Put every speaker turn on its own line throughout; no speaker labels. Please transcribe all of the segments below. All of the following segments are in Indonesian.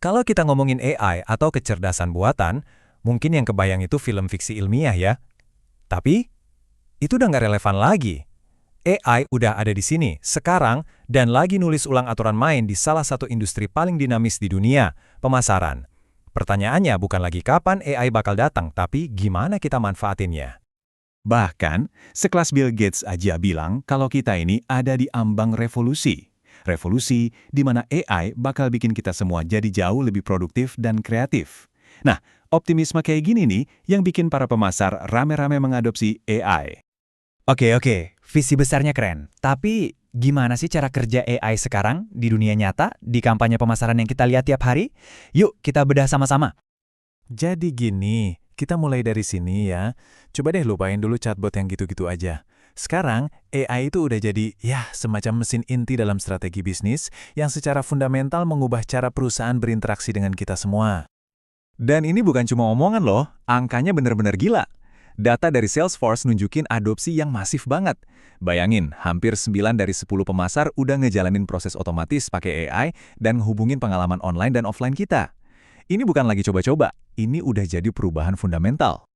Kalau kita ngomongin AI atau kecerdasan buatan, mungkin yang kebayang itu film fiksi ilmiah ya. Tapi, itu udah nggak relevan lagi. AI udah ada di sini, sekarang, dan lagi nulis ulang aturan main di salah satu industri paling dinamis di dunia, pemasaran. Pertanyaannya bukan lagi kapan AI bakal datang, tapi gimana kita manfaatinnya.
Bahkan, sekelas Bill Gates aja bilang kalau kita ini ada di ambang revolusi. Revolusi di mana AI bakal bikin kita semua jadi jauh lebih produktif dan kreatif. Nah, optimisme kayak gini nih yang bikin para pemasar rame-rame mengadopsi AI.
Oke, visi besarnya keren. Tapi gimana sih cara kerja AI sekarang di dunia nyata, di kampanye pemasaran yang kita lihat tiap hari? Yuk, kita bedah sama-sama.
Jadi gini, kita mulai dari sini ya. Coba deh lupain dulu chatbot yang gitu-gitu aja. Sekarang, AI itu udah jadi, semacam mesin inti dalam strategi bisnis yang secara fundamental mengubah cara perusahaan berinteraksi dengan kita semua. Dan ini bukan cuma omongan loh, angkanya bener-bener gila. Data dari Salesforce nunjukin adopsi yang masif banget. Bayangin, hampir 9 dari 10 pemasar udah ngejalanin proses otomatis pakai AI dan ngehubungin pengalaman online dan offline kita. Ini bukan lagi coba-coba, ini udah jadi perubahan fundamental.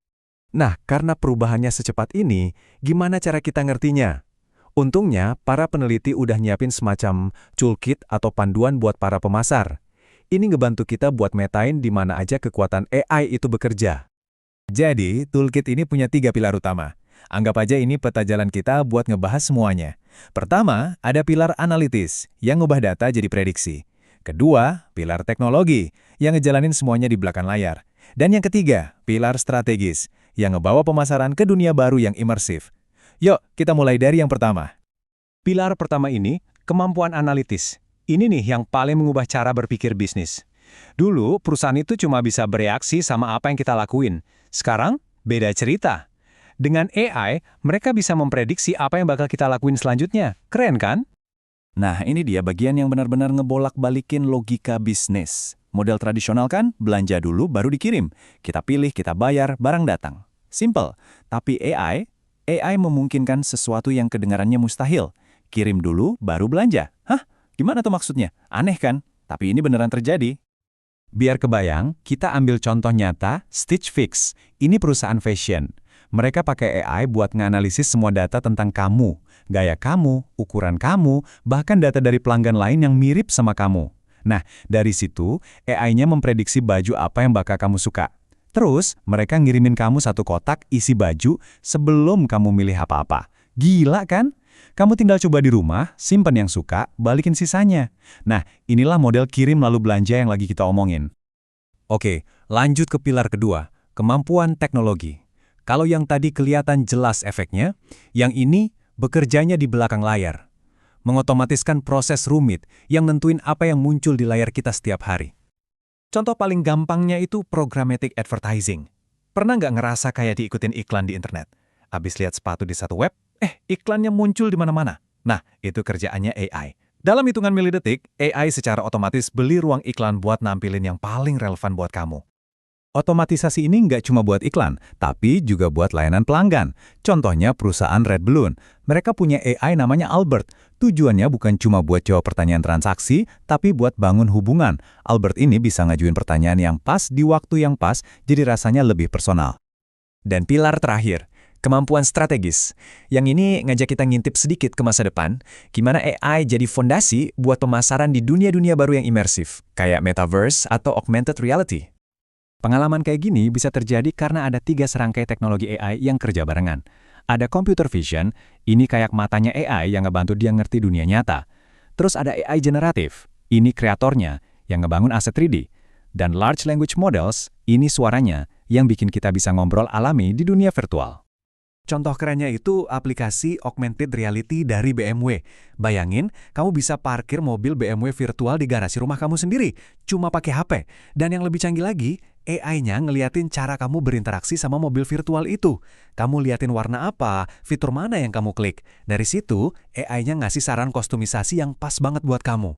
Nah, karena perubahannya secepat ini, gimana cara kita ngertinya? Untungnya, para peneliti udah nyiapin semacam toolkit atau panduan buat para pemasar. Ini ngebantu kita buat metain di mana aja kekuatan AI itu bekerja. Jadi, toolkit ini punya 3 pilar utama. Anggap aja ini peta jalan kita buat ngebahas semuanya. Pertama, ada pilar analitis, yang ngubah data jadi prediksi. Kedua, pilar teknologi, yang ngejalanin semuanya di belakang layar. Dan yang ketiga, pilar strategis, yang ngebawa pemasaran ke dunia baru yang imersif. Yuk, kita mulai dari yang pertama. Pilar pertama ini, kemampuan analitis. Ini nih yang paling mengubah cara berpikir bisnis. Dulu, perusahaan itu cuma bisa bereaksi sama apa yang kita lakuin. Sekarang, beda cerita. Dengan AI, mereka bisa memprediksi apa yang bakal kita lakuin selanjutnya. Keren kan?
Nah, ini dia bagian yang benar-benar ngebolak-balikin logika bisnis. Model tradisional kan, belanja dulu baru dikirim. Kita pilih, kita bayar, barang datang. Simple. Tapi AI memungkinkan sesuatu yang kedengarannya mustahil. Kirim dulu, baru belanja. Hah? Gimana tuh maksudnya? Aneh kan? Tapi ini beneran terjadi.
Biar kebayang, kita ambil contoh nyata, Stitch Fix. Ini perusahaan fashion. Mereka pakai AI buat nganalisis semua data tentang kamu, gaya kamu, ukuran kamu, bahkan data dari pelanggan lain yang mirip sama kamu. Nah, dari situ, AI-nya memprediksi baju apa yang bakal kamu suka. Terus, mereka ngirimin kamu satu kotak isi baju sebelum kamu milih apa-apa. Gila kan? Kamu tinggal coba di rumah, simpen yang suka, balikin sisanya. Nah, inilah model kirim lalu belanja yang lagi kita omongin. Oke, lanjut ke pilar kedua, kemampuan teknologi. Kalau yang tadi kelihatan jelas efeknya, yang ini bekerjanya di belakang layar. Mengotomatiskan proses rumit yang nentuin apa yang muncul di layar kita setiap hari. Contoh paling gampangnya itu programmatic advertising. Pernah nggak ngerasa kayak diikutin iklan di internet? Abis lihat sepatu di satu web, iklannya muncul di mana-mana. Nah, itu kerjaannya AI. Dalam hitungan milidetik, AI secara otomatis beli ruang iklan buat nampilin yang paling relevan buat kamu. Otomatisasi ini nggak cuma buat iklan, tapi juga buat layanan pelanggan. Contohnya perusahaan Red Balloon. Mereka punya AI namanya Albert. Tujuannya bukan cuma buat jawab pertanyaan transaksi, tapi buat bangun hubungan. Albert ini bisa ngajuin pertanyaan yang pas di waktu yang pas, jadi rasanya lebih personal. Dan pilar terakhir, kemampuan strategis. Yang ini ngajak kita ngintip sedikit ke masa depan, gimana AI jadi fondasi buat pemasaran di dunia-dunia baru yang imersif, kayak metaverse atau augmented reality. Pengalaman kayak gini bisa terjadi karena ada 3 serangkai teknologi AI yang kerja barengan. Ada computer vision, ini kayak matanya AI yang ngebantu dia ngerti dunia nyata. Terus ada AI generatif, ini kreatornya yang ngebangun aset 3D. Dan large language models, ini suaranya yang bikin kita bisa ngobrol alami di dunia virtual. Contoh kerennya itu aplikasi augmented reality dari BMW. Bayangin, kamu bisa parkir mobil BMW virtual di garasi rumah kamu sendiri, cuma pakai HP. Dan yang lebih canggih lagi, AI-nya ngeliatin cara kamu berinteraksi sama mobil virtual itu. Kamu liatin warna apa, fitur mana yang kamu klik. Dari situ, AI-nya ngasih saran kostumisasi yang pas banget buat kamu.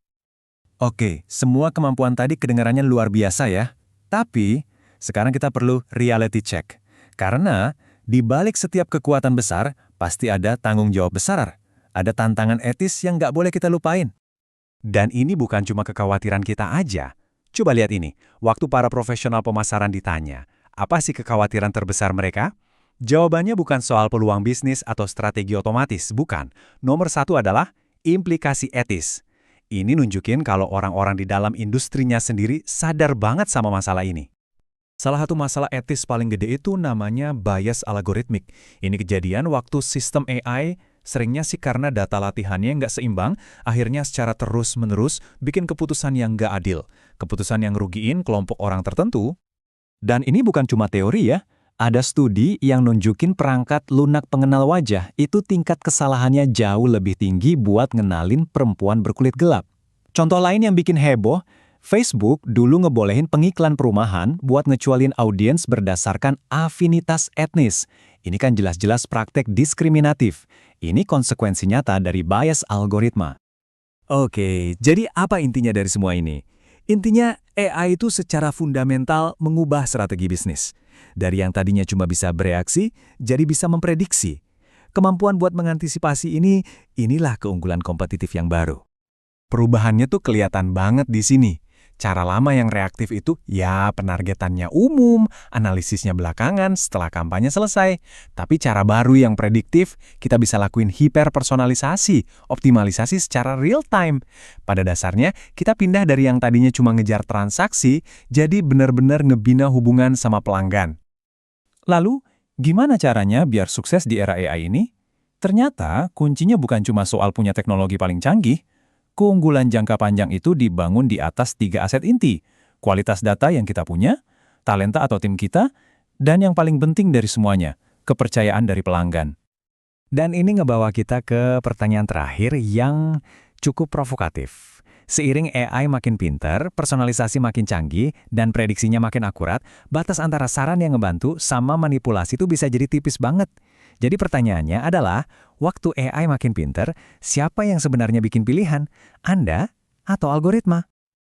Oke, semua kemampuan tadi kedengarannya luar biasa ya. Tapi, sekarang kita perlu reality check. Karena, di balik setiap kekuatan besar, pasti ada tanggung jawab besar. Ada tantangan etis yang nggak boleh kita lupain. Dan ini bukan cuma kekhawatiran kita aja. Coba lihat ini, waktu para profesional pemasaran ditanya, apa sih kekhawatiran terbesar mereka? Jawabannya bukan soal peluang bisnis atau strategi otomatis, bukan. Nomor satu adalah implikasi etis. Ini nunjukin kalau orang-orang di dalam industrinya sendiri sadar banget sama masalah ini.
Salah satu masalah etis paling gede itu namanya bias algoritmik. Ini kejadian waktu sistem AI seringnya sih karena data latihannya nggak seimbang, akhirnya secara terus-menerus bikin keputusan yang nggak adil. Keputusan yang rugiin kelompok orang tertentu. Dan ini bukan cuma teori ya. Ada studi yang nunjukin perangkat lunak pengenal wajah itu tingkat kesalahannya jauh lebih tinggi buat ngenalin perempuan berkulit gelap. Contoh lain yang bikin heboh, Facebook dulu ngebolehin pengiklan perumahan buat ngecualin audiens berdasarkan afinitas etnis. Ini kan jelas-jelas praktek diskriminatif. Ini konsekuensi nyata dari bias algoritma. Oke, jadi apa intinya dari semua ini? Intinya, AI itu secara fundamental mengubah strategi bisnis. Dari yang tadinya cuma bisa bereaksi, jadi bisa memprediksi. Kemampuan buat mengantisipasi inilah keunggulan kompetitif yang baru.
Perubahannya tuh kelihatan banget di sini. Cara lama yang reaktif itu, ya penargetannya umum, analisisnya belakangan setelah kampanye selesai. Tapi cara baru yang prediktif, kita bisa lakuin hiperpersonalisasi, optimalisasi secara real time. Pada dasarnya, kita pindah dari yang tadinya cuma ngejar transaksi, jadi benar-benar ngebina hubungan sama pelanggan.
Lalu, gimana caranya biar sukses di era AI ini? Ternyata, kuncinya bukan cuma soal punya teknologi paling canggih. Keunggulan jangka panjang itu dibangun di atas 3 aset inti. Kualitas data yang kita punya, talenta atau tim kita, dan yang paling penting dari semuanya, kepercayaan dari pelanggan.
Dan ini ngebawa kita ke pertanyaan terakhir yang cukup provokatif. Seiring AI makin pinter, personalisasi makin canggih, dan prediksinya makin akurat, batas antara saran yang ngebantu sama manipulasi itu bisa jadi tipis banget. Jadi pertanyaannya adalah, waktu AI makin pinter, siapa yang sebenarnya bikin pilihan? Anda atau algoritma?